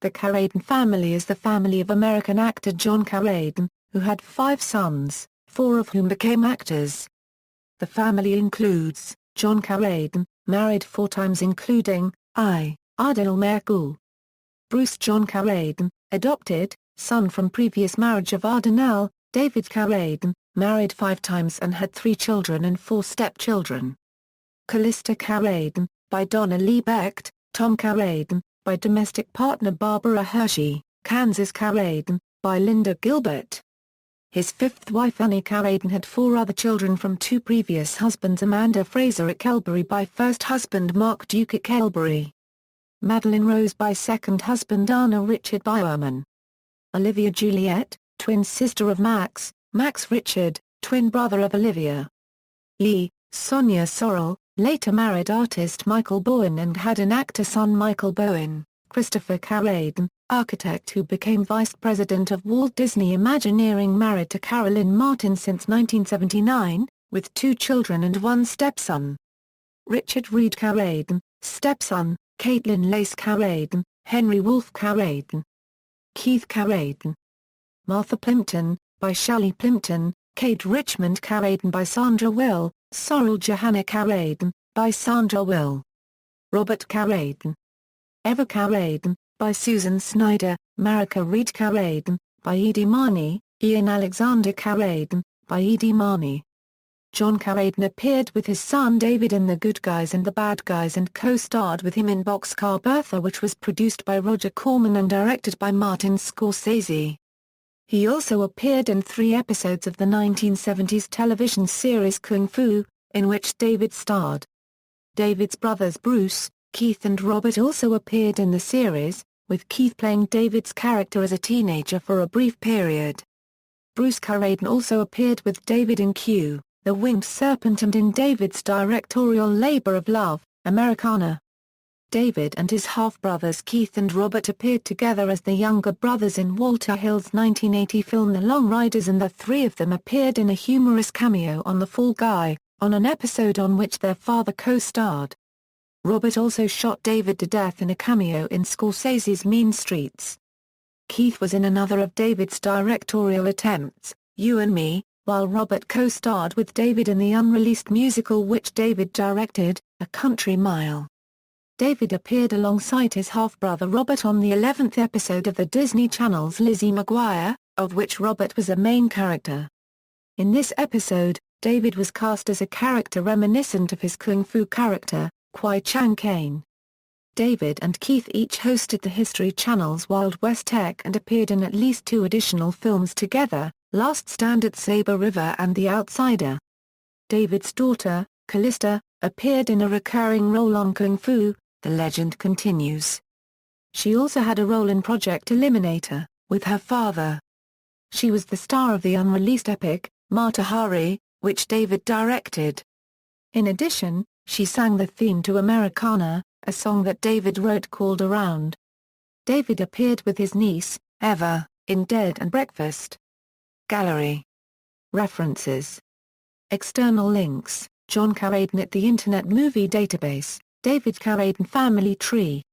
The Carradine family is the family of American actor John Carradine, who had 5 sons, 4 of whom became actors. The family includes John Carradine, married 4 times including Ardell Merkel. Bruce John Carradine, adopted, son from previous marriage of Ardell, David Carradine, married 5 times and had 3 children and 4 stepchildren. Callista Carradine, by Donna Lee Becht, Tom Carradine, by domestic partner Barbara Hershey, Kansas Carradine, by Linda Gilbert. His 5th wife Annie Carradine had 4 other children from 2 previous husbands, Amanda Fraser Ekelbury by first husband Mark Duke Ekelbury. Madeline Rose by second husband Anna Richard Byerman. Olivia Juliet, twin sister of Max Richard, twin brother of Olivia. Lee, Sonia Sorrell, later married artist Michael Bowen and had an actor son Michael Bowen. Christopher Carradine, architect who became vice president of Walt Disney Imagineering, married to Carolyn Martin since 1979, with 2 children and 1 stepson. Richard Reed Carradine, stepson, Caitlin Lace Carradine, Henry Wolfe Carradine. Keith Carradine. Martha Plimpton, by Shelley Plimpton, Kate Richmond Carradine by Sandra Will, Sorrel Johanna Carradine, by Sandra Will. Robert Carradine. Eva Carradine, by Susan Snyder, Marika Reed Carradine, by Edie Marney, Ian Alexander Carradine, by Edie Marney. John Carradine appeared with his son David in The Good Guys and the Bad Guys and co-starred with him in Boxcar Bertha, which was produced by Roger Corman and directed by Martin Scorsese. He also appeared in 3 episodes of the 1970s television series Kung Fu, in which David starred. David's brothers Bruce, Keith and Robert also appeared in the series, with Keith playing David's character as a teenager for a brief period. Bruce Carradine also appeared with David in Q, The Winged Serpent, and in David's directorial labor of love, Americana. David and his half-brothers Keith and Robert appeared together as the younger brothers in Walter Hill's 1980 film The Long Riders, and the 3 of them appeared in a humorous cameo on The Fall Guy, on an episode on which their father co-starred. Robert also shot David to death in a cameo in Scorsese's Mean Streets. Keith was in another of David's directorial attempts, You and Me, while Robert co-starred with David in the unreleased musical which David directed, A Country Mile. David appeared alongside his half-brother Robert on the 11th episode of the Disney Channel's Lizzie McGuire, of which Robert was a main character. In this episode, David was cast as a character reminiscent of his Kung Fu character, Kwai Chang Caine. David and Keith each hosted the History Channel's Wild West Tech and appeared in at least 2 additional films together, Last Stand at Sabre River and The Outsider. David's daughter, Callista, appeared in a recurring role on Kung Fu, The Legend Continues. She also had a role in Project Eliminator, with her father. She was the star of the unreleased epic, Mata Hari, which David directed. In addition, she sang the theme to Americana, a song that David wrote called Around. David appeared with his niece, Eva, in Dead and Breakfast. Gallery. References. External links: John Carradine at the Internet Movie Database, David Carradine Family Tree.